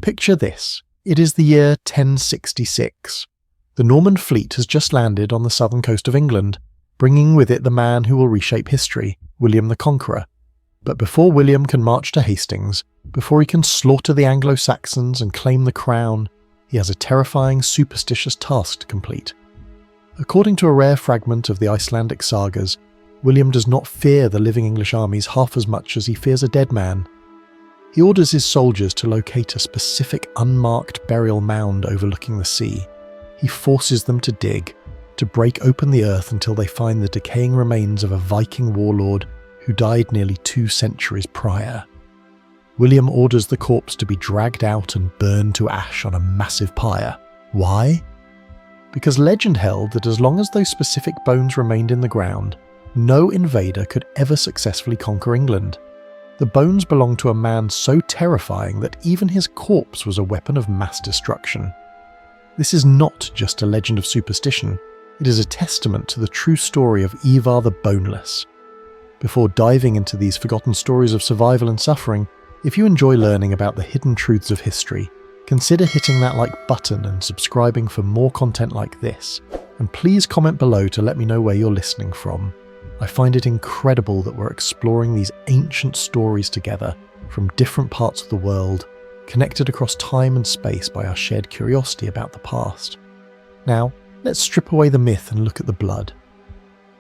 Picture this. It is the year 1066. The Norman fleet has just landed on the southern coast of England, bringing with it the man who will reshape history, William the Conqueror. But before William can march to Hastings, before he can slaughter the Anglo-Saxons and claim the crown, he has a terrifying, superstitious task to complete. According to a rare fragment of the Icelandic sagas, William does not fear the living English armies half as much as he fears a dead man. He orders his soldiers to locate a specific unmarked burial mound overlooking the sea. He forces them to dig, to break open the earth until they find the decaying remains of a Viking warlord who died nearly 2 centuries prior. William orders the corpse to be dragged out and burned to ash on a massive pyre. Why? Because legend held that as long as those specific bones remained in the ground, no invader could ever successfully conquer England. The bones belonged to a man so terrifying that even his corpse was a weapon of mass destruction. This is not just a legend of superstition, it is a testament to the true story of Ivar the Boneless. Before diving into these forgotten stories of survival and suffering, if you enjoy learning about the hidden truths of history, consider hitting that like button and subscribing for more content like this. And please comment below to let me know where you're listening from. I find it incredible that we're exploring these ancient stories together from different parts of the world, connected across time and space by our shared curiosity about the past. Now, let's strip away the myth and look at the blood.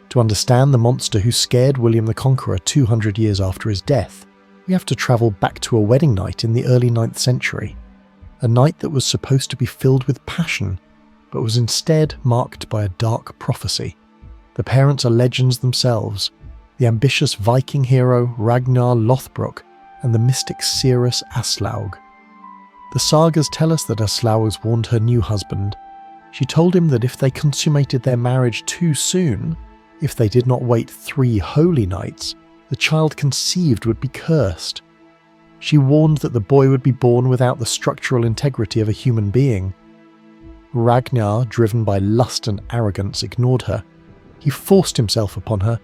To understand the monster who scared William the Conqueror 200 years after his death, we have to travel back to a wedding night in the early 9th century. A night that was supposed to be filled with passion, but was instead marked by a dark prophecy. The parents are legends themselves, the ambitious Viking hero Ragnar Lothbrok and the mystic seeress Aslaug. The sagas tell us that Aslaug warned her new husband. She told him that if they consummated their marriage too soon, if they did not wait 3 holy nights, the child conceived would be cursed. She warned that the boy would be born without the structural integrity of a human being. Ragnar, driven by lust and arrogance, ignored her. He forced himself upon her,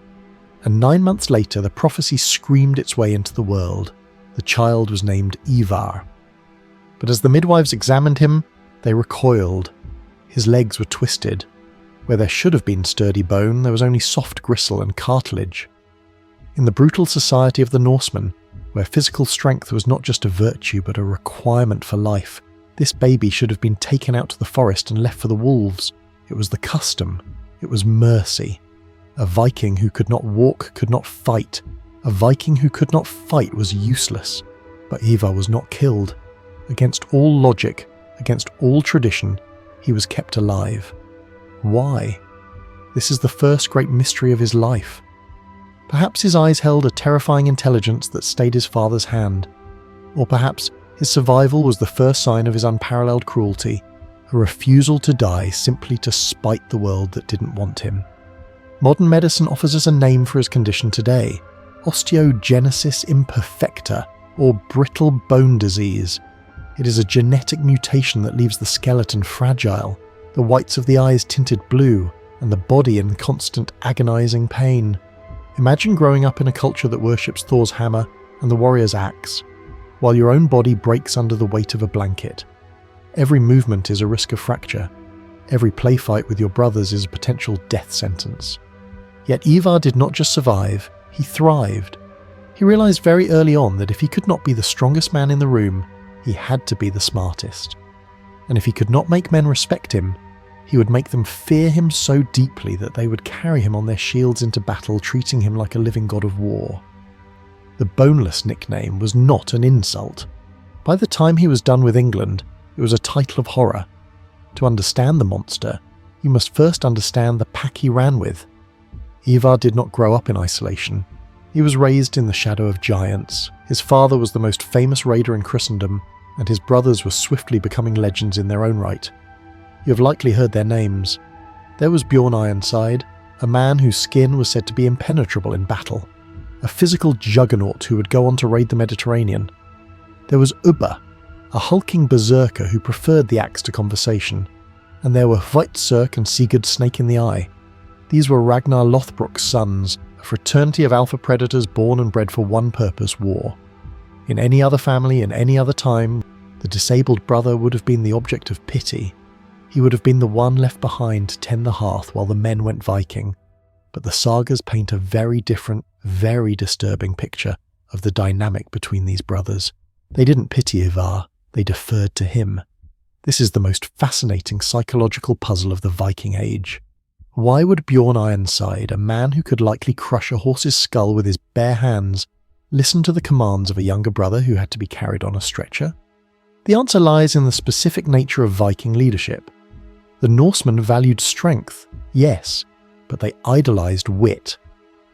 and 9 months later the prophecy screamed its way into the world. The child was named Ivar. But as the midwives examined him, they recoiled. His legs were twisted. Where there should have been sturdy bone, there was only soft gristle and cartilage. In the brutal society of the Norsemen, where physical strength was not just a virtue but a requirement for life, this baby should have been taken out to the forest and left for the wolves. It was the custom. It was mercy. A Viking who could not walk could not fight. A Viking who could not fight was useless. But Ivar was not killed. Against all logic, against all tradition, he was kept alive. Why? This is the first great mystery of his life. Perhaps his eyes held a terrifying intelligence that stayed his father's hand. Or perhaps his survival was the first sign of his unparalleled cruelty, a refusal to die simply to spite the world that didn't want him. Modern medicine offers us a name for his condition today: Osteogenesis Imperfecta, or brittle bone disease. It is a genetic mutation that leaves the skeleton fragile, the whites of the eyes tinted blue, and the body in constant agonizing pain. Imagine growing up in a culture that worships Thor's hammer and the warrior's axe, while your own body breaks under the weight of a blanket. Every movement is a risk of fracture. Every play fight with your brothers is a potential death sentence. Yet Ivar did not just survive, he thrived. He realized very early on that if he could not be the strongest man in the room, he had to be the smartest. And if he could not make men respect him, he would make them fear him so deeply that they would carry him on their shields into battle, treating him like a living god of war. The Boneless nickname was not an insult. By the time he was done with England, it was a title of horror. To understand the monster, you must first understand the pack he ran with. Ivar did not grow up in isolation. He was raised in the shadow of giants. His father was the most famous raider in Christendom, and his brothers were swiftly becoming legends in their own right. You have likely heard their names. There was Bjorn Ironside, a man whose skin was said to be impenetrable in battle, a physical juggernaut who would go on to raid the Mediterranean. There was Ubba, a hulking berserker who preferred the axe to conversation, and there were Hvitserk and Sigurd Snake in the Eye. These were Ragnar Lothbrok's sons, a fraternity of alpha predators born and bred for one purpose: war. In any other family, in any other time, The disabled brother would have been the object of pity. He would have been the one left behind to tend the hearth while the men went Viking. But the sagas paint a very different, very disturbing picture of the dynamic between these brothers. They didn't pity Ivar, they deferred to him. This is the most fascinating psychological puzzle of the Viking Age. Why would Bjorn Ironside, a man who could likely crush a horse's skull with his bare hands, listen to the commands of a younger brother who had to be carried on a stretcher? The answer lies in the specific nature of Viking leadership. The Norsemen valued strength, yes, but they idolized wit.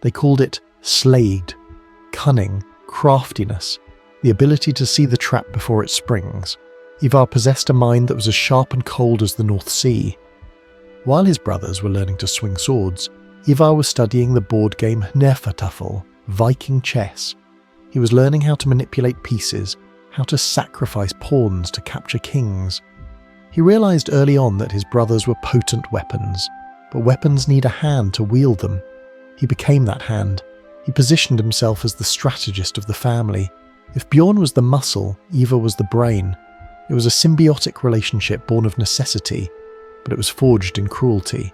They called it slayed, cunning, craftiness, the ability to see the trap before it springs. Ivar possessed a mind that was as sharp and cold as the North Sea. While his brothers were learning to swing swords, Ivar was studying the board game Hnefatafl, Viking chess. He was learning how to manipulate pieces, how to sacrifice pawns to capture kings. He realized early on that his brothers were potent weapons, but weapons need a hand to wield them. He became that hand. He positioned himself as the strategist of the family. If Bjorn was the muscle, Ivar was the brain. It was a symbiotic relationship born of necessity, but it was forged in cruelty.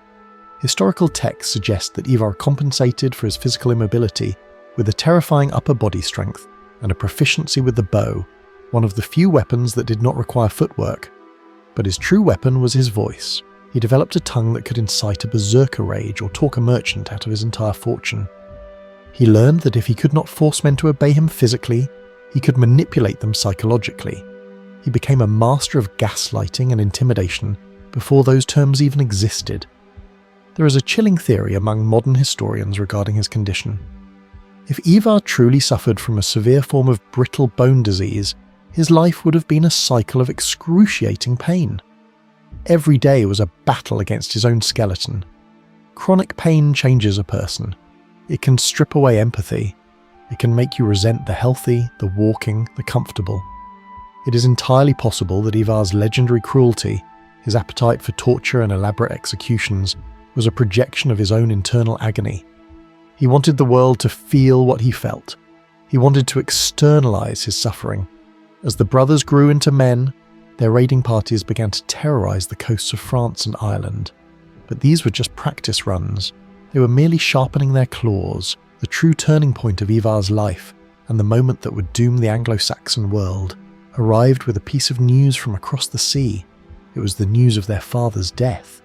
Historical texts suggest that Ivar compensated for his physical immobility with a terrifying upper body strength and a proficiency with the bow, one of the few weapons that did not require footwork. But his true weapon was his voice. He developed a tongue that could incite a berserker rage or talk a merchant out of his entire fortune. He learned that if he could not force men to obey him physically, he could manipulate them psychologically. He became a master of gaslighting and intimidation before those terms even existed. There is a chilling theory among modern historians regarding his condition. If Ivar truly suffered from a severe form of brittle bone disease, his life would have been a cycle of excruciating pain. Every day was a battle against his own skeleton. Chronic pain changes a person. It can strip away empathy. It can make you resent the healthy, the walking, the comfortable. It is entirely possible that Ivar's legendary cruelty, his appetite for torture and elaborate executions, was a projection of his own internal agony. He wanted the world to feel what he felt. He wanted to externalize his suffering. As the brothers grew into men, their raiding parties began to terrorize the coasts of France and Ireland. But these were just practice runs. They were merely sharpening their claws, the true turning point of Ivar's life, and the moment that would doom the Anglo-Saxon world, arrived with a piece of news from across the sea. It was the news of their father's death.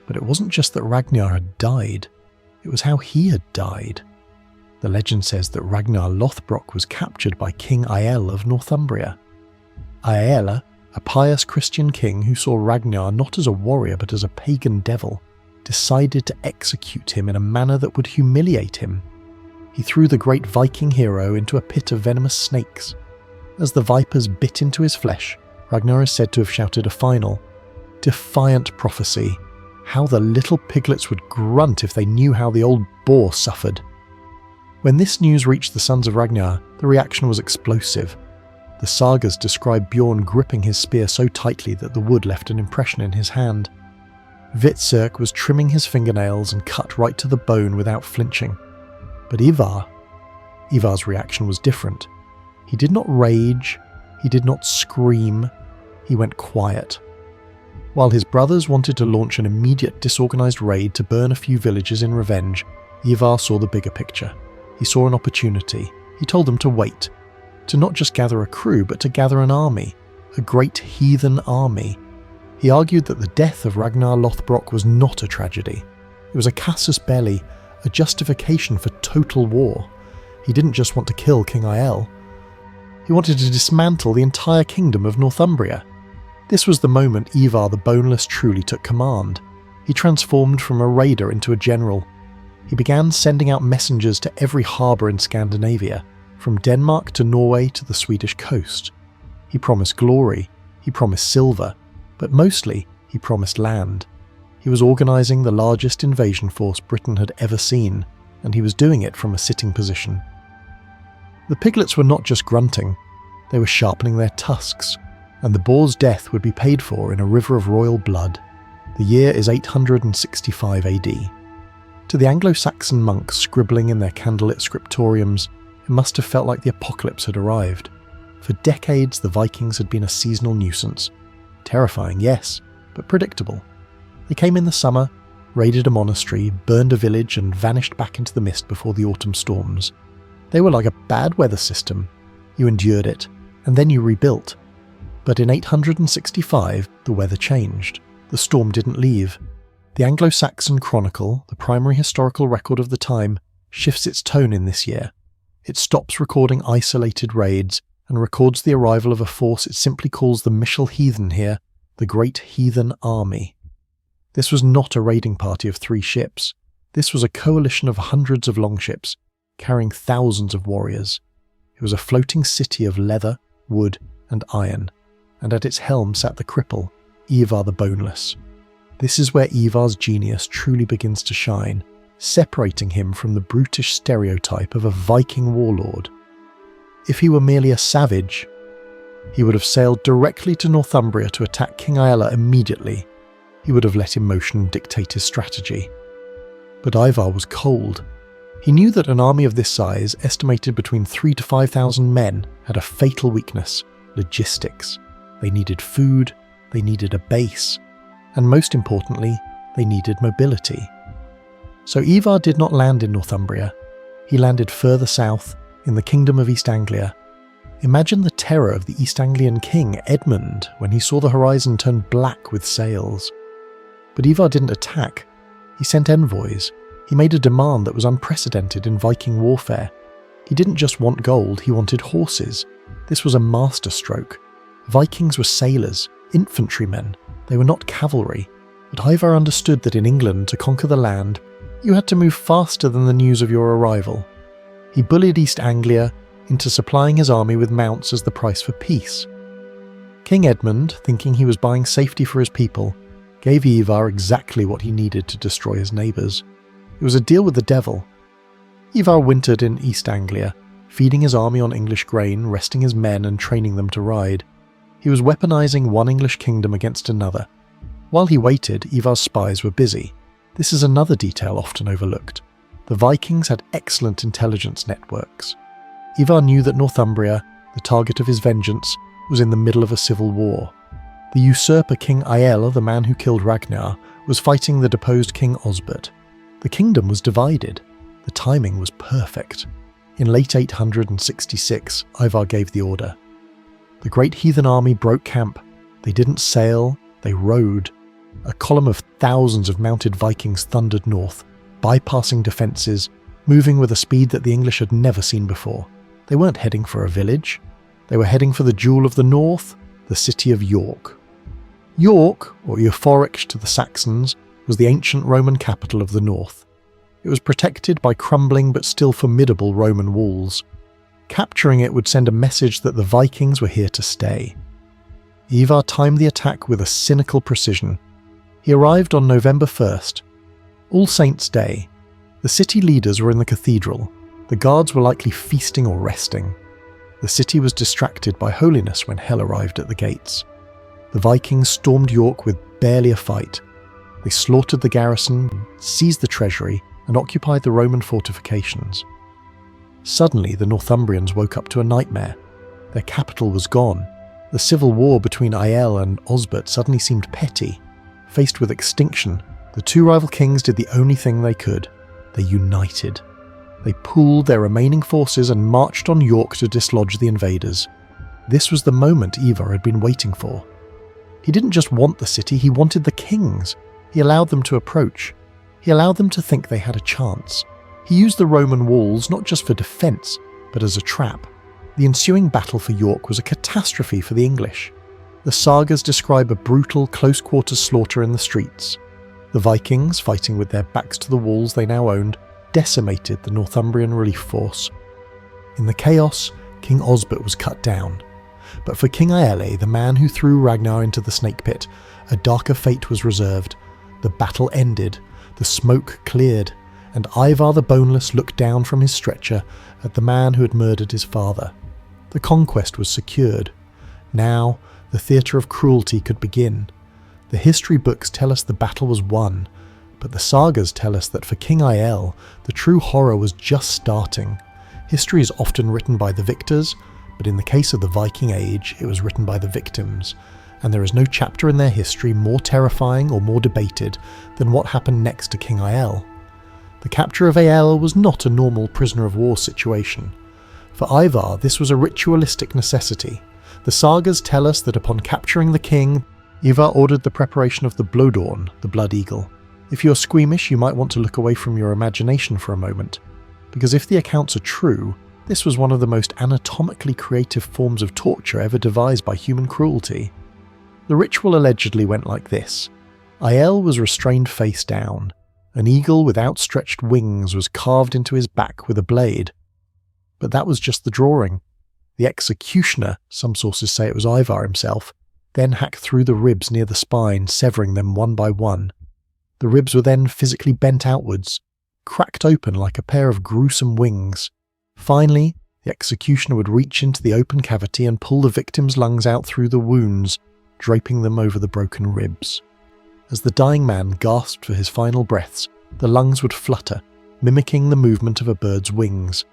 But it wasn't just that Ragnar had died, it was how he had died. The legend says that Ragnar Lothbrok was captured by King Ehlers of Northumbria. Ehlers, a pious Christian king who saw Ragnar not as a warrior but as a pagan devil, decided to execute him in a manner that would humiliate him. He threw the great Viking hero into a pit of venomous snakes. As the vipers bit into his flesh, Ragnar is said to have shouted a final, defiant prophecy. How the little piglets would grunt if they knew how the old boar suffered. When this news reached the sons of Ragnar, the reaction was explosive. The sagas describe Bjorn gripping his spear so tightly that the wood left an impression in his hand. Hvitserk was trimming his fingernails and cut right to the bone without flinching. But Ivar's reaction was different. He did not rage, he did not scream, he went quiet. While his brothers wanted to launch an immediate disorganized raid to burn a few villages in revenge, Ivar saw the bigger picture. He saw an opportunity. He told them to wait, to not just gather a crew, but to gather an army, a great heathen army. He argued that the death of Ragnar Lothbrok was not a tragedy. It was a casus belli, a justification for total war. He didn't just want to kill King Ehlers. He wanted to dismantle the entire kingdom of Northumbria. This was the moment Ivar the Boneless truly took command. He transformed from a raider into a general. He began sending out messengers to every harbour in Scandinavia, from Denmark to Norway to the Swedish coast. He promised glory, he promised silver, but mostly he promised land. He was organising the largest invasion force Britain had ever seen, and he was doing it from a sitting position. The piglets were not just grunting, they were sharpening their tusks, and the boar's death would be paid for in a river of royal blood. The year is 865 AD. To the Anglo-Saxon monks scribbling in their candlelit scriptoriums, it must have felt like the apocalypse had arrived. For decades, the Vikings had been a seasonal nuisance. Terrifying, yes, but predictable. They came in the summer, raided a monastery, burned a village, and vanished back into the mist before the autumn storms. They were like a bad weather system. You endured it, and then you rebuilt. But in 865, the weather changed. The storm didn't leave. The Anglo-Saxon Chronicle, the primary historical record of the time, shifts its tone in this year. It stops recording isolated raids and records the arrival of a force it simply calls the Michel Heathen here, the Great Heathen Army. This was not a raiding party of 3 ships. This was a coalition of hundreds of longships, carrying thousands of warriors. It was a floating city of leather, wood, and iron, and at its helm sat the cripple, Ivar the Boneless. This is where Ivar's genius truly begins to shine, separating him from the brutish stereotype of a Viking warlord. If he were merely a savage, he would have sailed directly to Northumbria to attack King Aella immediately. He would have let emotion dictate his strategy. But Ivar was cold. He knew that an army of this size, estimated between 3,000 to 5,000 men, had a fatal weakness: logistics. They needed food, they needed a base, and most importantly, they needed mobility. So Ivar did not land in Northumbria. He landed further south, in the kingdom of East Anglia. Imagine the terror of the East Anglian king, Edmund, when he saw the horizon turn black with sails. But Ivar didn't attack. He sent envoys. He made a demand that was unprecedented in Viking warfare. He didn't just want gold, he wanted horses. This was a masterstroke. Vikings were sailors, infantrymen. They were not cavalry. But Ivar understood that in England, to conquer the land, you had to move faster than the news of your arrival. He bullied East Anglia into supplying his army with mounts as the price for peace. King Edmund, thinking he was buying safety for his people, gave Ivar exactly what he needed to destroy his neighbours. It was a deal with the devil. Ivar wintered in East Anglia, feeding his army on English grain, resting his men and training them to ride. He was weaponising one English kingdom against another. While he waited, Ivar's spies were busy. This is another detail often overlooked. The Vikings had excellent intelligence networks. Ivar knew that Northumbria, the target of his vengeance, was in the middle of a civil war. The usurper King Aella, the man who killed Ragnar, was fighting the deposed King Osbert. The kingdom was divided. The timing was perfect. In late 866, Ivar gave the order. The Great Heathen Army broke camp. They didn't sail, they rode. A column of thousands of mounted Vikings thundered north, bypassing defences, moving with a speed that the English had never seen before. They weren't heading for a village. They were heading for the jewel of the north, the city of York. York, or Euphorix to the Saxons, was the ancient Roman capital of the north. It was protected by crumbling but still formidable Roman walls. Capturing it would send a message that the Vikings were here to stay. Ivar timed the attack with a cynical precision. He arrived on November 1st, All Saints' Day. The city leaders were in the cathedral. The guards were likely feasting or resting. The city was distracted by holiness when hell arrived at the gates. The Vikings stormed York with barely a fight. They slaughtered the garrison, seized the treasury, and occupied the Roman fortifications. Suddenly, the Northumbrians woke up to a nightmare. Their capital was gone. The civil war between Aella and Osbert suddenly seemed petty. Faced with extinction, the two rival kings did the only thing they could. They united. They pooled their remaining forces and marched on York to dislodge the invaders. This was the moment Ivar had been waiting for. He didn't just want the city, he wanted the kings. He allowed them to approach. He allowed them to think they had a chance. He used the Roman walls not just for defence, but as a trap. The ensuing battle for York was a catastrophe for the English. The sagas describe a brutal, close-quarters slaughter in the streets. The Vikings, fighting with their backs to the walls they now owned, decimated the Northumbrian relief force. In the chaos, King Osbert was cut down. But for King Aelle, the man who threw Ragnar into the snake pit, a darker fate was reserved. The battle ended, the smoke cleared, and Ivar the Boneless looked down from his stretcher at the man who had murdered his father. The conquest was secured. Now, the theatre of cruelty could begin. The history books tell us the battle was won, but the sagas tell us that for King Aelle, the true horror was just starting. History is often written by the victors, but in the case of the Viking Age, it was written by the victims, and there is no chapter in their history more terrifying or more debated than what happened next to King Eyel. The capture of Eyel was not a normal prisoner of war situation. For Ivar, this was a ritualistic necessity. The sagas tell us that upon capturing the king, Ivar ordered the preparation of the blodorn, the blood eagle. If you're squeamish, you might want to look away from your imagination for a moment, because if the accounts are true, this was one of the most anatomically creative forms of torture ever devised by human cruelty. The ritual allegedly went like this. Eyel was restrained face down. An eagle with outstretched wings was carved into his back with a blade. But that was just the drawing. The executioner, some sources say it was Ivar himself, then hacked through the ribs near the spine, severing them one by one. The ribs were then physically bent outwards, cracked open like a pair of gruesome wings. Finally, the executioner would reach into the open cavity and pull the victim's lungs out through the wounds, draping them over the broken ribs. As the dying man gasped for his final breaths, the lungs would flutter, mimicking the movement of a bird's wings.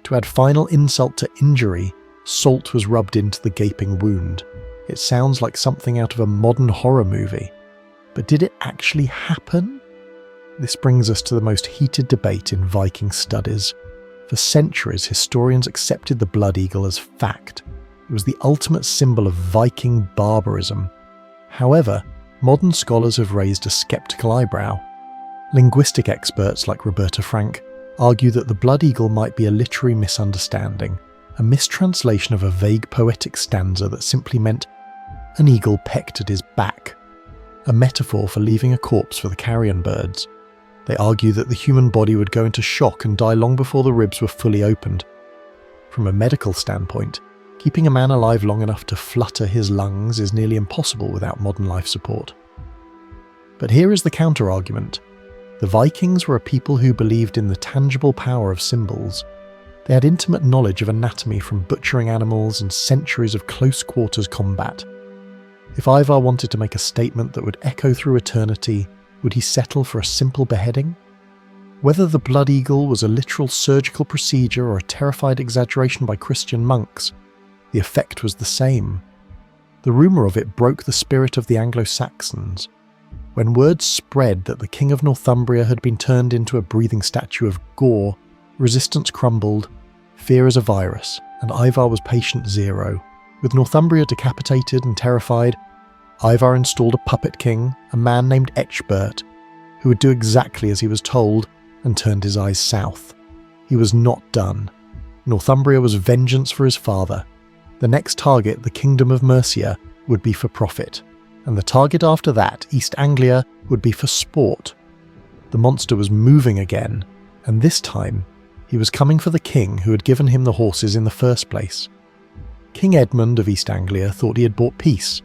To add final insult to injury, salt was rubbed into the gaping wound. It sounds like something out of a modern horror movie. But did it actually happen? This brings us to the most heated debate in Viking studies. For centuries, historians accepted the blood eagle as fact. It was the ultimate symbol of Viking barbarism. However, modern scholars have raised a skeptical eyebrow. Linguistic experts like Roberta Frank argue that the blood eagle might be a literary misunderstanding, a mistranslation of a vague poetic stanza that simply meant an eagle pecked at his back, a metaphor for leaving a corpse for the carrion birds. They argue that the human body would go into shock and die long before the ribs were fully opened. From a medical standpoint, keeping a man alive long enough to flutter his lungs is nearly impossible without modern life support. But here is the counter-argument. The Vikings were a people who believed in the tangible power of symbols. They had intimate knowledge of anatomy from butchering animals and centuries of close-quarters combat. If Ivar wanted to make a statement that would echo through eternity, would he settle for a simple beheading? Whether the blood eagle was a literal surgical procedure or a terrified exaggeration by Christian monks, the effect was the same. The rumour of it broke the spirit of the Anglo-Saxons. When word spread that the king of Northumbria had been turned into a breathing statue of gore, resistance crumbled, fear as a virus, and Ivar was patient zero. With Northumbria decapitated and terrified, Ivar installed a puppet king, a man named Ecgbert, who would do exactly as he was told and turned his eyes south. He was not done. Northumbria was vengeance for his father. The next target, the kingdom of Mercia, would be for profit, and the target after that, East Anglia, would be for sport. The monster was moving again, and this time he was coming for the king who had given him the horses in the first place. King Edmund of East Anglia thought he had bought peace.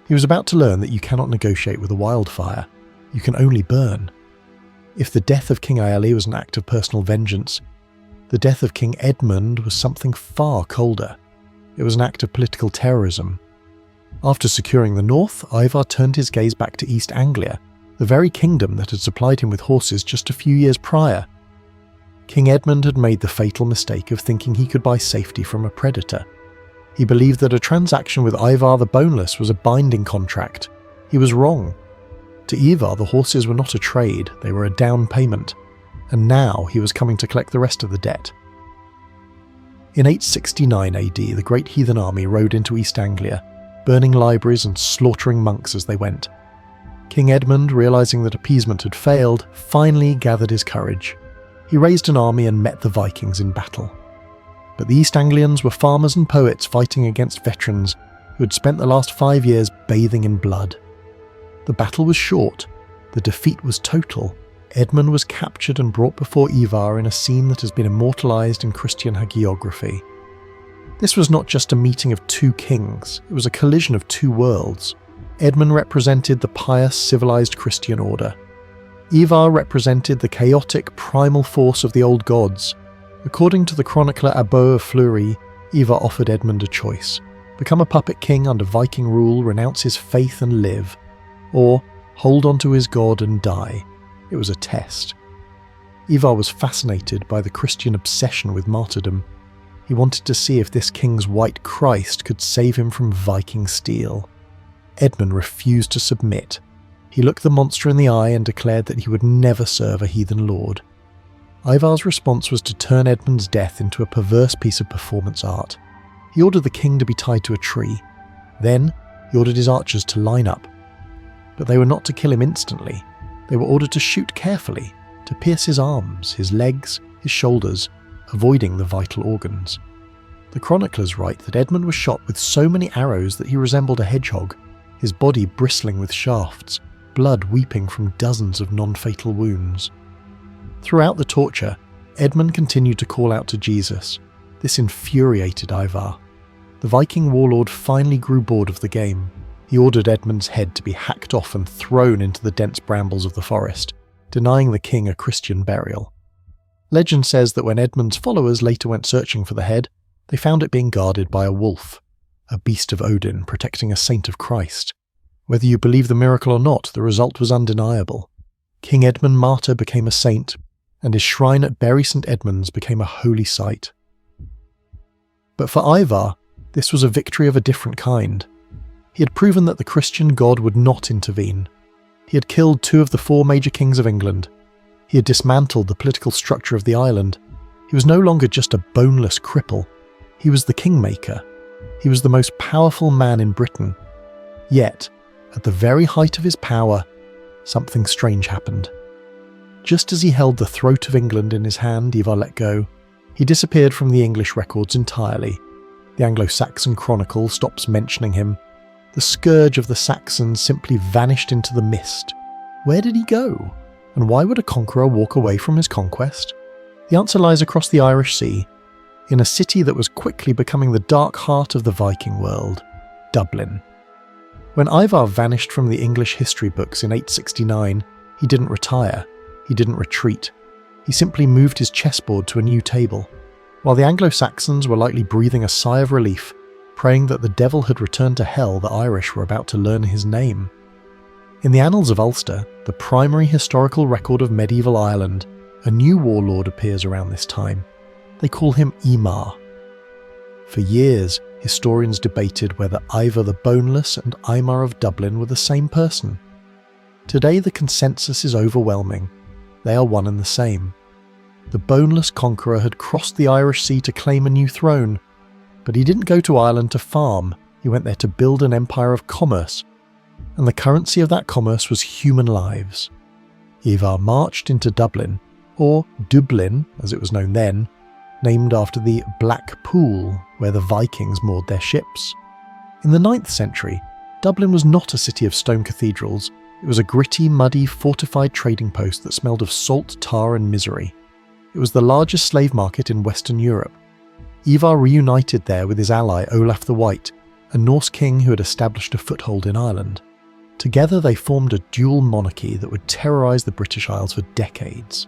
He was about to learn that you cannot negotiate with a wildfire. You can only burn. If the death of King Eyel was an act of personal vengeance, the death of King Edmund was something far colder. It was an act of political terrorism. After securing the north, Ivar turned his gaze back to East Anglia, the very kingdom that had supplied him with horses just a few years prior. King Edmund had made the fatal mistake of thinking he could buy safety from a predator. He believed that a transaction with Ivar the Boneless was a binding contract. He was wrong. To Ivar, the horses were not a trade, they were a down payment, and now he was coming to collect the rest of the debt. In 869 AD, the Great Heathen Army rode into East Anglia, burning libraries and slaughtering monks as they went. King Edmund, realising that appeasement had failed, finally gathered his courage. He raised an army and met the Vikings in battle. But the East Anglians were farmers and poets fighting against veterans who had spent the last 5 years bathing in blood. The battle was short, the defeat was total. Edmund was captured and brought before Ivar in a scene that has been immortalised in Christian hagiography. This was not just a meeting of two kings, it was a collision of two worlds. Edmund represented the pious, civilised Christian order. Ivar represented the chaotic, primal force of the old gods. According to the chronicler Abbo of Fleury, Ivar offered Edmund a choice: become a puppet king under Viking rule, renounce his faith and live, or hold on to his god and die. It was a test. Ivar was fascinated by the Christian obsession with martyrdom. He wanted to see if this king's white Christ could save him from Viking steel. Edmund refused to submit. He looked the monster in the eye and declared that he would never serve a heathen lord. Ivar's response was to turn Edmund's death into a perverse piece of performance art. He ordered the king to be tied to a tree. Then, he ordered his archers to line up. But they were not to kill him instantly. They were ordered to shoot carefully, to pierce his arms, his legs, his shoulders, avoiding the vital organs. The chroniclers write that Edmund was shot with so many arrows that he resembled a hedgehog, his body bristling with shafts, blood weeping from dozens of non-fatal wounds. Throughout the torture, Edmund continued to call out to Jesus. This infuriated Ivar. The Viking warlord finally grew bored of the game. He ordered Edmund's head to be hacked off and thrown into the dense brambles of the forest, denying the king a Christian burial. Legend says that when Edmund's followers later went searching for the head, they found it being guarded by a wolf, a beast of Odin protecting a saint of Christ. Whether you believe the miracle or not, the result was undeniable. King Edmund Martyr became a saint, and his shrine at Bury St Edmunds became a holy site. But for Ivar, this was a victory of a different kind. He had proven that the Christian God would not intervene. He had killed 2 of the 4 major kings of England. He had dismantled the political structure of the island. He was no longer just a boneless cripple. He was the kingmaker. He was the most powerful man in Britain. Yet, at the very height of his power, something strange happened. Just as he held the throat of England in his hand, Ivar let go. He disappeared from the English records entirely. The Anglo-Saxon chronicle stops mentioning him. The scourge of the Saxons simply vanished into the mist. Where did he go? And why would a conqueror walk away from his conquest? The answer lies across the Irish Sea, in a city that was quickly becoming the dark heart of the Viking world, Dublin. When Ivar vanished from the English history books in 869, he didn't retire, he didn't retreat. He simply moved his chessboard to a new table. While the Anglo-Saxons were likely breathing a sigh of relief, praying that the devil had returned to hell, the Irish were about to learn his name. In the Annals of Ulster, the primary historical record of medieval Ireland, a new warlord appears around this time. They call him Ehlmar. For years, historians debated whether Ivar the Boneless and Ehlmar of Dublin were the same person. Today the consensus is overwhelming. They are one and the same. The boneless conqueror had crossed the Irish Sea to claim a new throne, but he didn't go to Ireland to farm, he went there to build an empire of commerce, and the currency of that commerce was human lives. Ivar marched into Dublin, or Dublin as it was known then, named after the Black Pool where the Vikings moored their ships. In the 9th century, Dublin was not a city of stone cathedrals. It was a gritty, muddy, fortified trading post that smelled of salt, tar and misery. It was the largest slave market in Western Europe. Ivar reunited there with his ally Olaf the White, a Norse king who had established a foothold in Ireland. Together they formed a dual monarchy that would terrorise the British Isles for decades.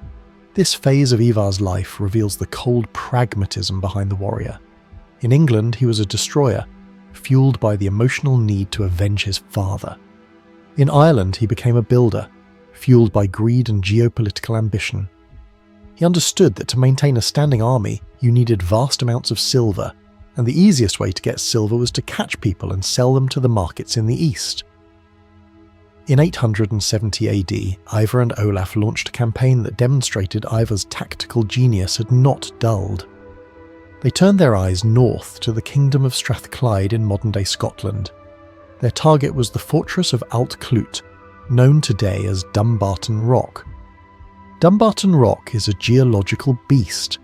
This phase of Ivar's life reveals the cold pragmatism behind the warrior. In England, he was a destroyer, fueled by the emotional need to avenge his father. In Ireland, he became a builder, fueled by greed and geopolitical ambition. He understood that to maintain a standing army, you needed vast amounts of silver, and the easiest way to get silver was to catch people and sell them to the markets in the east. In 870 AD, Ivar and Olaf launched a campaign that demonstrated Ivar's tactical genius had not dulled. They turned their eyes north to the kingdom of Strathclyde in modern-day Scotland. Their target was the fortress of Alt Clwyd, known today as Dumbarton Rock. Dumbarton Rock is a geological beast,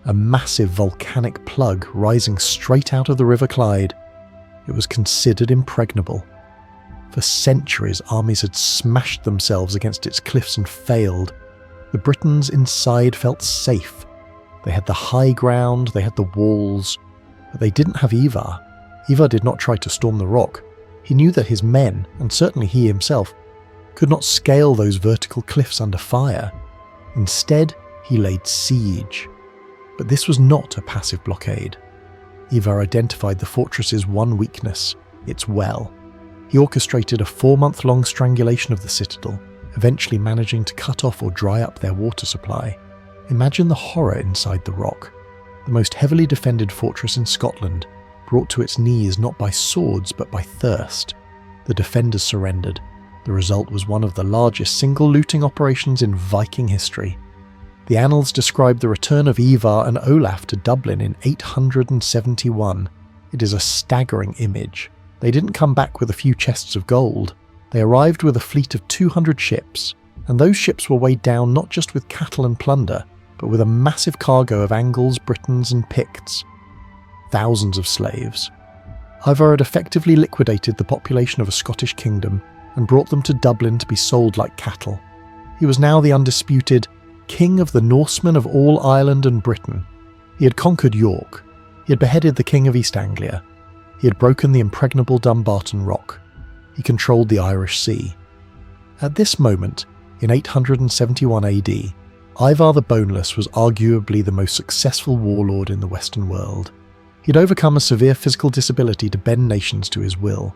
a massive volcanic plug rising straight out of the River Clyde. It was considered impregnable. For centuries, armies had smashed themselves against its cliffs and failed. The Britons inside felt safe. They had the high ground, they had the walls, but they didn't have Ivar. Ivar did not try to storm the rock. He knew that his men, and certainly he himself, could not scale those vertical cliffs under fire. Instead, he laid siege. But this was not a passive blockade. Ivar identified the fortress's one weakness, its well. He orchestrated a 4-month-long strangulation of the citadel, eventually managing to cut off or dry up their water supply. Imagine the horror inside the rock. the most heavily defended fortress in Scotland, brought to its knees not by swords but by thirst. The defenders surrendered. The result was one of the largest single looting operations in Viking history. The annals describe the return of Ivar and Olaf to Dublin in 871. It is a staggering image. They didn't come back with a few chests of gold. They arrived with a fleet of 200 ships, and those ships were weighed down not just with cattle and plunder, but with a massive cargo of Angles, Britons and Picts. Thousands of slaves. Ivar had effectively liquidated the population of a Scottish kingdom and brought them to Dublin to be sold like cattle. He was now the undisputed King of the Norsemen of all Ireland and Britain. He had conquered York. He had beheaded the King of East Anglia. He had broken the impregnable Dumbarton Rock. He controlled the Irish Sea. At this moment, in 871 AD, Ivar the Boneless was arguably the most successful warlord in the Western world. He had overcome a severe physical disability to bend nations to his will.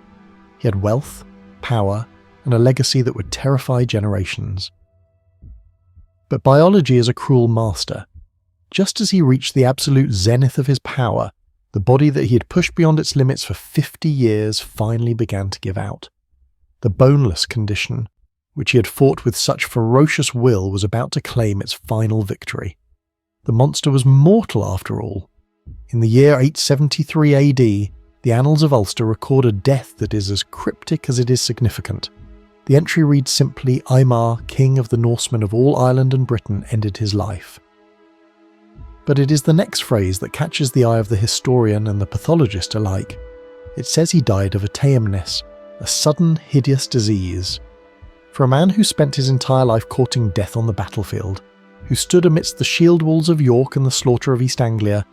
He had wealth, power, and a legacy that would terrify generations. But biology is a cruel master. Just as he reached the absolute zenith of his power, the body that he had pushed beyond its limits for 50 years finally began to give out. The boneless condition, which he had fought with such ferocious will, was about to claim its final victory. The monster was mortal after all. In the year 873 AD, the Annals of Ulster record a death that is as cryptic as it is significant. The entry reads simply, Eimar, King of the Norsemen of all Ireland and Britain, ended his life. But it is the next phrase that catches the eye of the historian and the pathologist alike. It says he died of a tameness, a sudden, hideous disease. For a man who spent his entire life courting death on the battlefield, who stood amidst the shield walls of York and the slaughter of East Anglia,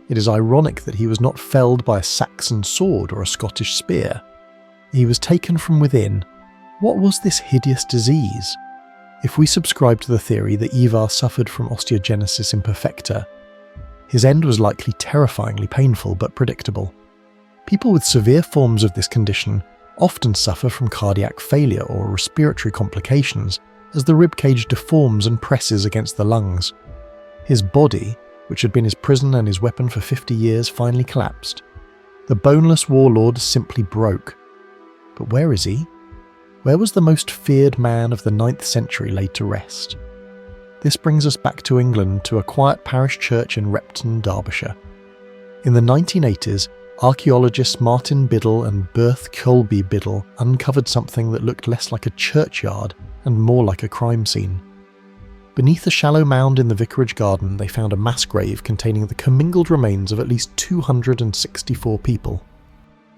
it is ironic that he was not felled by a Saxon sword or a Scottish spear. He was taken from within. What was this hideous disease? If we subscribe to the theory that Ivar suffered from Osteogenesis Imperfecta, his end was likely terrifyingly painful but predictable. People with severe forms of this condition often suffer from cardiac failure or respiratory complications as the ribcage deforms and presses against the lungs. His body, which had been his prison and his weapon for 50 years, finally collapsed. The boneless warlord simply broke. But where is he? Where was the most feared man of the 9th century laid to rest? This brings us back to England, to a quiet parish church in Repton, Derbyshire. In the 1980s, archaeologists Martin Biddle and Berth Colby Biddle uncovered something that looked less like a churchyard and more like a crime scene. Beneath a shallow mound in the vicarage garden, they found a mass grave containing the commingled remains of at least 264 people.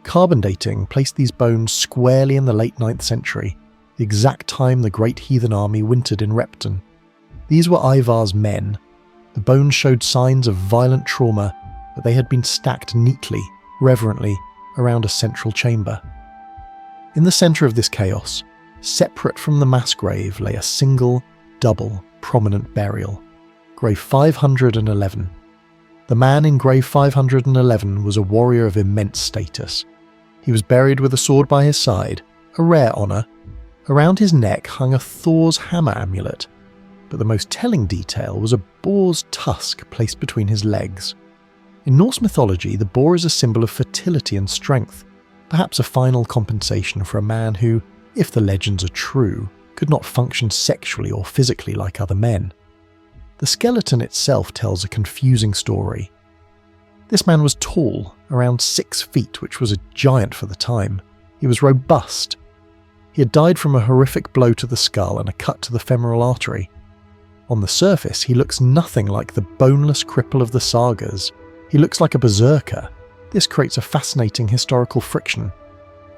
Carbon dating placed these bones squarely in the late 9th century, the exact time the Great Heathen Army wintered in Repton. These were Ivar's men. The bones showed signs of violent trauma, but they had been stacked neatly, reverently, around a central chamber. In the centre of this chaos, separate from the mass grave, lay a single, double, prominent burial. Grave 511. The man in grave 511 was a warrior of immense status. He was buried with a sword by his side, a rare honour. Around his neck hung a Thor's hammer amulet, but the most telling detail was a boar's tusk placed between his legs. In Norse mythology, the boar is a symbol of fertility and strength, perhaps a final compensation for a man who, if the legends are true, could not function sexually or physically like other men. The skeleton itself tells a confusing story. This man was tall, around 6 feet, which was a giant for the time. He was robust. He had died from a horrific blow to the skull and a cut to the femoral artery. On the surface, he looks nothing like the boneless cripple of the sagas. He looks like a berserker. This creates a fascinating historical friction.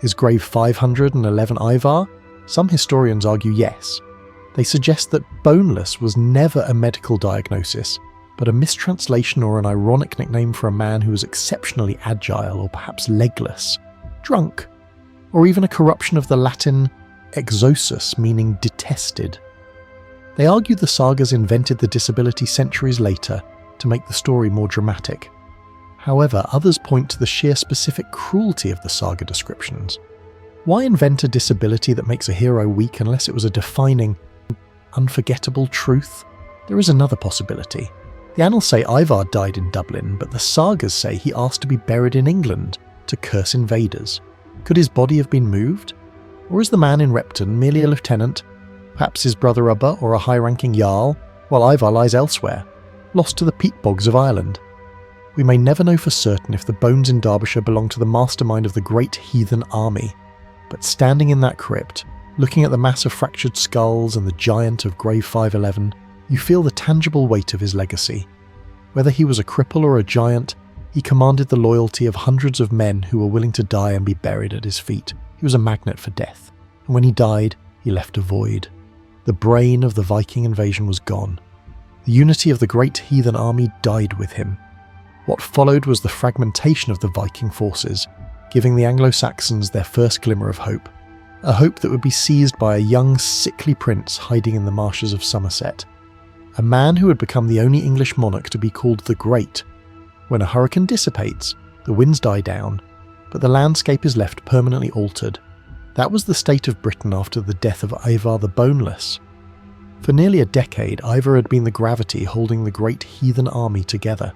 Is grave 511 Ivar? Some historians argue yes. They suggest that boneless was never a medical diagnosis, but a mistranslation or an ironic nickname for a man who was exceptionally agile or perhaps legless, drunk, or even a corruption of the Latin exosus, meaning detested. They argue the sagas invented the disability centuries later to make the story more dramatic. However, others point to the sheer specific cruelty of the saga descriptions. Why invent a disability that makes a hero weak unless it was a defining, unforgettable truth? There is another possibility. The annals say Ivar died in Dublin, but the sagas say he asked to be buried in England to curse invaders. Could his body have been moved? Or is the man in Repton merely a lieutenant, perhaps his brother Ubba or a high-ranking jarl, while Ivar lies elsewhere, lost to the peat bogs of Ireland? We may never know for certain if the bones in Derbyshire belong to the mastermind of the Great Heathen Army, but standing in that crypt, looking at the mass of fractured skulls and the giant of Grave 511, you feel the tangible weight of his legacy. Whether he was a cripple or a giant, he commanded the loyalty of hundreds of men who were willing to die and be buried at his feet. He was a magnet for death, and when he died, he left a void. The brain of the Viking invasion was gone. The unity of the Great Heathen Army died with him. What followed was the fragmentation of the Viking forces, giving the Anglo-Saxons their first glimmer of hope. A hope that would be seized by a young, sickly prince hiding in the marshes of Somerset. A man who would become the only English monarch to be called the Great. When a hurricane dissipates, the winds die down, but the landscape is left permanently altered. That was the state of Britain after the death of Ivar the Boneless. For nearly a decade, Ivar had been the gravity holding the Great Heathen Army together.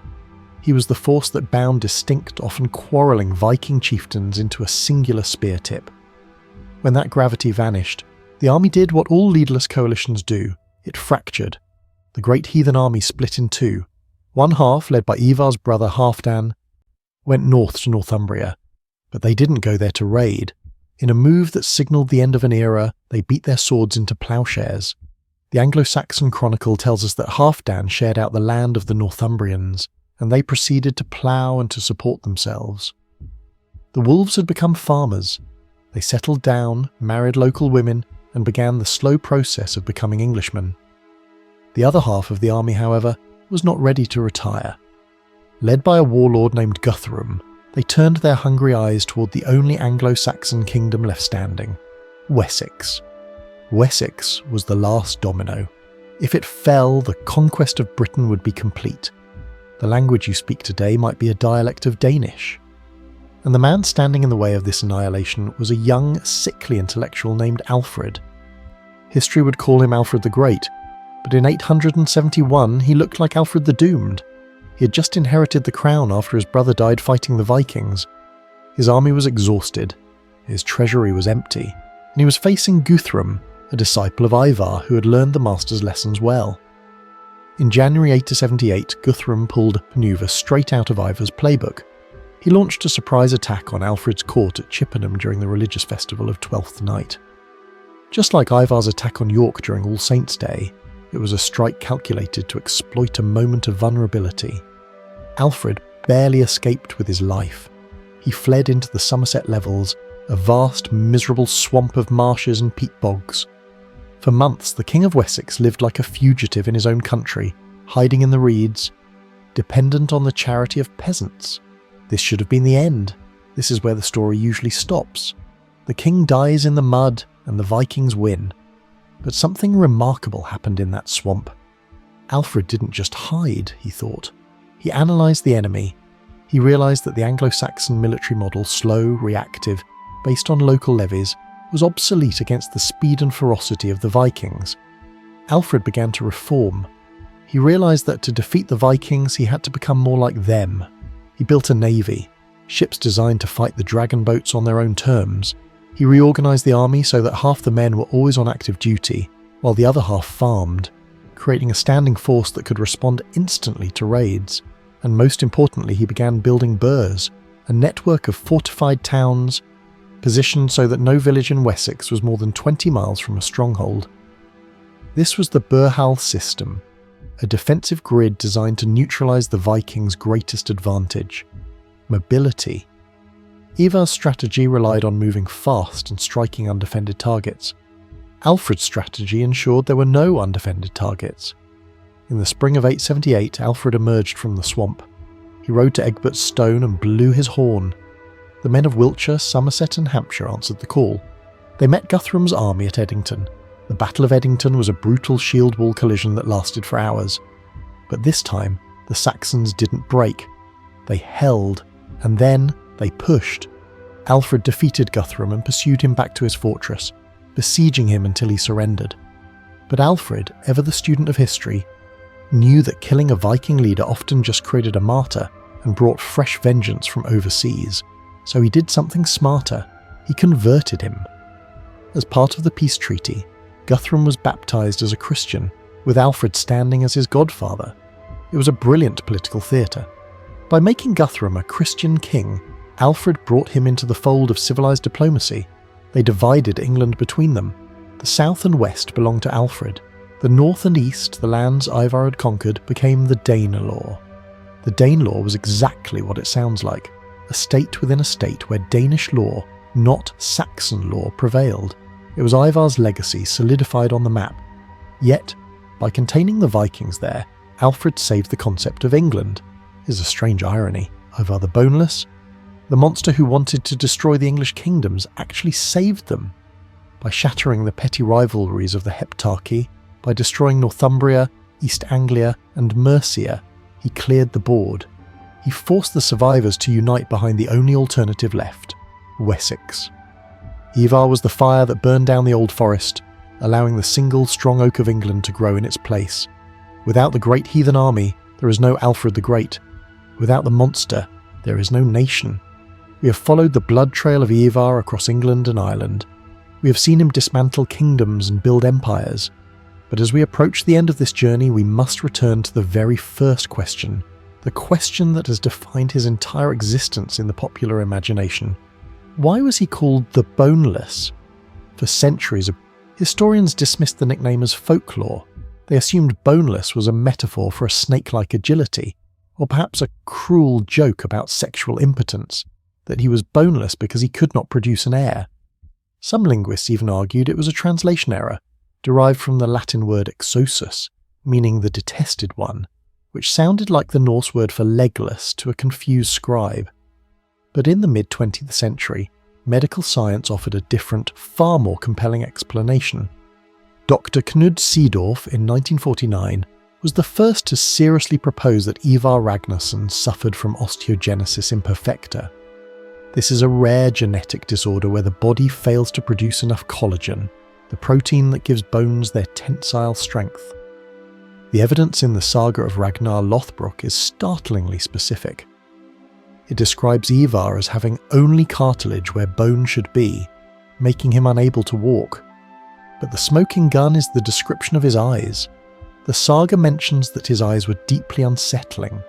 He was the force that bound distinct, often quarrelling Viking chieftains into a singular spear tip. When that gravity vanished, the army did what all leaderless coalitions do. It fractured. The Great Heathen Army split in two. One half, led by Ivar's brother Halfdan, went north to Northumbria, but they didn't go there to raid. In a move that signalled the end of an era, they beat their swords into ploughshares. The Anglo-Saxon chronicle tells us that Halfdan shared out the land of the Northumbrians, and they proceeded to plough and to support themselves. The wolves had become farmers. They settled down, married local women, and began the slow process of becoming Englishmen. The other half of the army, however, was not ready to retire. Led by a warlord named Guthrum, they turned their hungry eyes toward the only Anglo-Saxon kingdom left standing, Wessex. Wessex was the last domino. If it fell, the conquest of Britain would be complete. The language you speak today might be a dialect of Danish. And the man standing in the way of this annihilation was a young, sickly intellectual named Alfred. History would call him Alfred the Great, but in 871 he looked like Alfred the Doomed. He had just inherited the crown after his brother died fighting the Vikings. His army was exhausted, his treasury was empty, and he was facing Guthrum, a disciple of Ivar who had learned the master's lessons well. In January 878, Guthrum pulled a manoeuvre straight out of Ivar's playbook. He launched a surprise attack on Alfred's court at Chippenham during the religious festival of Twelfth Night. Just like Ivar's attack on York during All Saints' Day, it was a strike calculated to exploit a moment of vulnerability. Alfred barely escaped with his life. He fled into the Somerset Levels, a vast, miserable swamp of marshes and peat bogs. For months, the King of Wessex lived like a fugitive in his own country, hiding in the reeds, dependent on the charity of peasants. This should have been the end. This is where the story usually stops. The king dies in the mud, and the Vikings win. But something remarkable happened in that swamp. Alfred didn't just hide, he thought. He analysed the enemy. He realised that the Anglo-Saxon military model, slow, reactive, based on local levies, was obsolete against the speed and ferocity of the Vikings. Alfred began to reform. He realised that to defeat the Vikings he had to become more like them. He built a navy, ships designed to fight the dragon boats on their own terms. He reorganised the army so that half the men were always on active duty, while the other half farmed, creating a standing force that could respond instantly to raids. And most importantly, he began building burhs, a network of fortified towns, positioned so that no village in Wessex was more than 20 miles from a stronghold. This was the Burhal system, a defensive grid designed to neutralise the Vikings' greatest advantage: mobility. Ivar's strategy relied on moving fast and striking undefended targets. Alfred's strategy ensured there were no undefended targets. In the spring of 878, Alfred emerged from the swamp. He rode to Egbert's Stone and blew his horn. The men of Wiltshire, Somerset and Hampshire answered the call. They met Guthrum's army at Eddington. The Battle of Eddington was a brutal shield wall collision that lasted for hours. But this time, the Saxons didn't break. They held, and then they pushed. Alfred defeated Guthrum and pursued him back to his fortress, besieging him until he surrendered. But Alfred, ever the student of history, knew that killing a Viking leader often just created a martyr and brought fresh vengeance from overseas, so he did something smarter. He converted him. As part of the peace treaty, Guthrum was baptised as a Christian, with Alfred standing as his godfather. It was a brilliant political theatre. By making Guthrum a Christian king, Alfred brought him into the fold of civilised diplomacy. They divided England between them. The south and west belonged to Alfred. The north and east, the lands Ivar had conquered, became the Danelaw. The Danelaw was exactly what it sounds like, a state within a state where Danish law, not Saxon law, prevailed. It was Ivar's legacy solidified on the map. Yet, by containing the Vikings there, Alfred saved the concept of England. Is a strange irony. Ivar the Boneless, the monster who wanted to destroy the English kingdoms, actually saved them. By shattering the petty rivalries of the Heptarchy, by destroying Northumbria, East Anglia and Mercia, he cleared the board. He forced the survivors to unite behind the only alternative left, Wessex. Ivar was the fire that burned down the old forest, allowing the single strong oak of England to grow in its place. Without the Great Heathen Army, there is no Alfred the Great. Without the monster, there is no nation. We have followed the blood trail of Ivar across England and Ireland. We have seen him dismantle kingdoms and build empires. But as we approach the end of this journey, we must return to the very first question, the question that has defined his entire existence in the popular imagination. Why was he called the Boneless? For centuries, historians dismissed the nickname as folklore. They assumed boneless was a metaphor for a snake-like agility, or perhaps a cruel joke about sexual impotence, that he was boneless because he could not produce an heir. Some linguists even argued it was a translation error, derived from the Latin word exosus, meaning the detested one, which sounded like the Norse word for legless to a confused scribe. But in the mid-20th century, medical science offered a different, far more compelling explanation. Dr. Knud Seedorf in 1949 was the first to seriously propose that Ivar Ragnarsson suffered from Osteogenesis Imperfecta. This is a rare genetic disorder where the body fails to produce enough collagen, the protein that gives bones their tensile strength. The evidence in the saga of Ragnar Lothbrok is startlingly specific. It describes Ivar as having only cartilage where bone should be, making him unable to walk. But the smoking gun is the description of his eyes. The saga mentions that his eyes were deeply unsettling.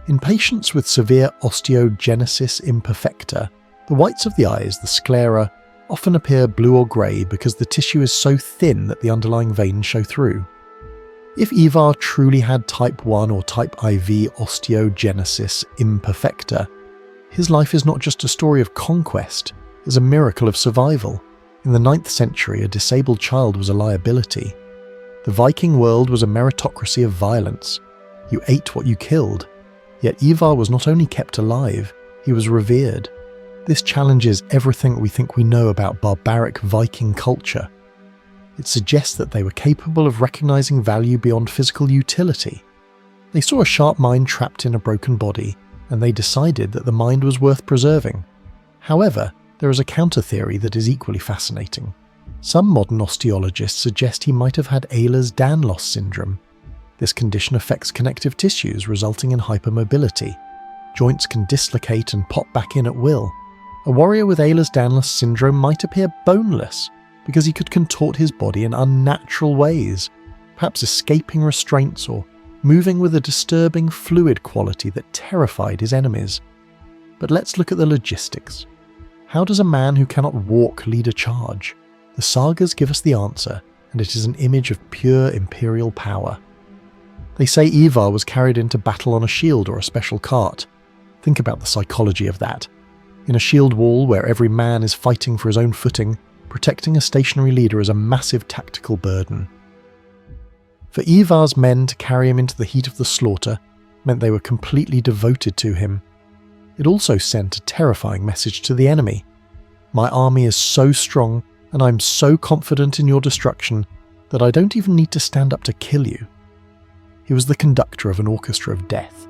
In patients with severe Osteogenesis Imperfecta, the whites of the eyes, the sclera, often appear blue or grey because the tissue is so thin that the underlying veins show through. If Ivar truly had type 1 or type IV Osteogenesis Imperfecta, his life is not just a story of conquest, it's a miracle of survival. In the 9th century, a disabled child was a liability. The Viking world was a meritocracy of violence. You ate what you killed. Yet Ivar was not only kept alive, he was revered. This challenges everything we think we know about barbaric Viking culture. It suggests that they were capable of recognizing value beyond physical utility. They saw a sharp mind trapped in a broken body, and they decided that the mind was worth preserving. However, there is a counter-theory that is equally fascinating. Some modern osteologists suggest he might have had Ehlers-Danlos Syndrome. This condition affects connective tissues, resulting in hypermobility. Joints can dislocate and pop back in at will. A warrior with Ehlers-Danlos Syndrome might appear boneless, because he could contort his body in unnatural ways, perhaps escaping restraints or moving with a disturbing fluid quality that terrified his enemies. But let's look at the logistics. How does a man who cannot walk lead a charge? The sagas give us the answer, and it is an image of pure imperial power. They say Ivar was carried into battle on a shield or a special cart. Think about the psychology of that. In a shield wall where every man is fighting for his own footing, protecting a stationary leader is a massive tactical burden. For Ivar's men to carry him into the heat of the slaughter meant they were completely devoted to him. It also sent a terrifying message to the enemy. My army is so strong, and I'm so confident in your destruction that I don't even need to stand up to kill you. He was the conductor of an orchestra of death,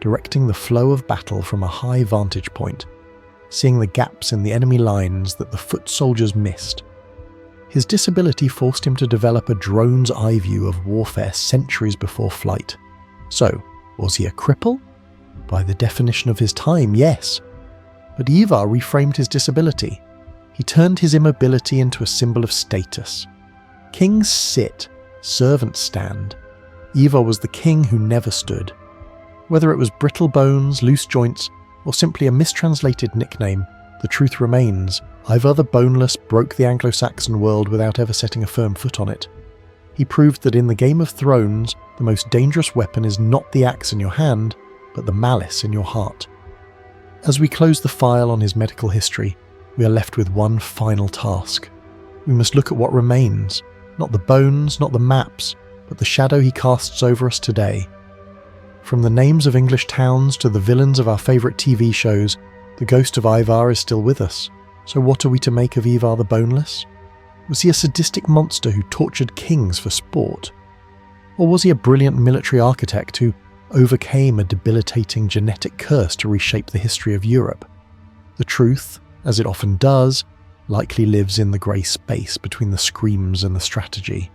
directing the flow of battle from a high vantage point, seeing the gaps in the enemy lines that the foot soldiers missed. His disability forced him to develop a drone's eye view of warfare centuries before flight. So, was he a cripple? By the definition of his time, yes. But Ivar reframed his disability. He turned his immobility into a symbol of status. Kings sit, servants stand. Ivar was the king who never stood. Whether it was brittle bones, loose joints, or simply a mistranslated nickname, the truth remains, Ivar the Boneless broke the Anglo-Saxon world without ever setting a firm foot on it. He proved that in the Game of Thrones, the most dangerous weapon is not the axe in your hand, but the malice in your heart. As we close the file on his medical history, we are left with one final task. We must look at what remains, not the bones, not the maps, but the shadow he casts over us today. From the names of English towns to the villains of our favourite TV shows, the ghost of Ivar is still with us. So what are we to make of Ivar the Boneless? Was he a sadistic monster who tortured kings for sport? Or was he a brilliant military architect who overcame a debilitating genetic curse to reshape the history of Europe? The truth, as it often does, likely lives in the grey space between the screams and the strategy.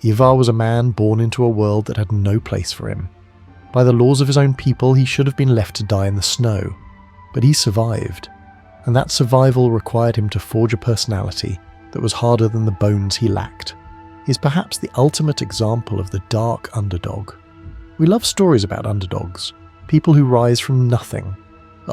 Ivar was a man born into a world that had no place for him. By the laws of his own people, he should have been left to die in the snow. But he survived, and that survival required him to forge a personality that was harder than the bones he lacked. He's perhaps the ultimate example of the dark underdog. We love stories about underdogs, people who rise from nothing.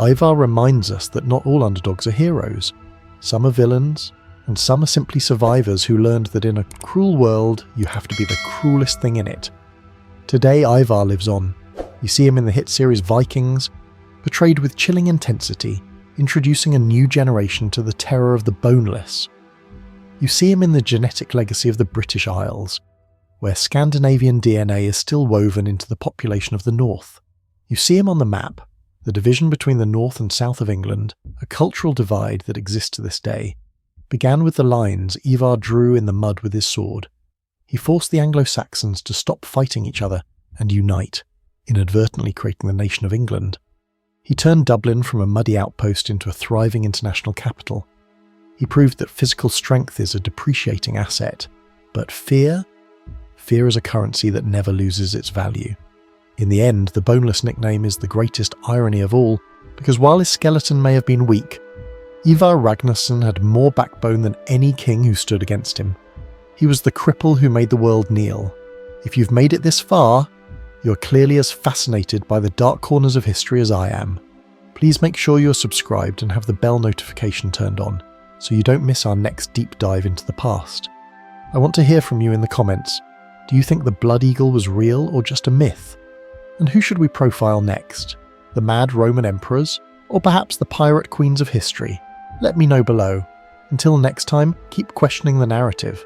Ivar reminds us that not all underdogs are heroes. Some are villains, and some are simply survivors who learned that in a cruel world, you have to be the cruelest thing in it. Today, Ivar lives on. You see him in the hit series Vikings, portrayed with chilling intensity, introducing a new generation to the terror of the boneless. You see him in the genetic legacy of the British Isles, where Scandinavian DNA is still woven into the population of the north. You see him on the map, the division between the north and south of England, a cultural divide that exists to this day, began with the lines Ivar drew in the mud with his sword. He forced the Anglo-Saxons to stop fighting each other and unite, inadvertently creating the nation of England. He turned Dublin from a muddy outpost into a thriving international capital. He proved that physical strength is a depreciating asset, but fear is a currency that never loses its value. In the end, the Boneless nickname is the greatest irony of all, because while his skeleton may have been weak, Ivar Ragnarsson had more backbone than any king who stood against him. He was the cripple who made the world kneel. If you've made it this far, you're clearly as fascinated by the dark corners of history as I am. Please make sure you're subscribed and have the bell notification turned on, so you don't miss our next deep dive into the past. I want to hear from you in the comments. Do you think the Blood Eagle was real or just a myth? And who should we profile next? The mad Roman emperors? Or perhaps the pirate queens of history? Let me know below. Until next time, keep questioning the narrative.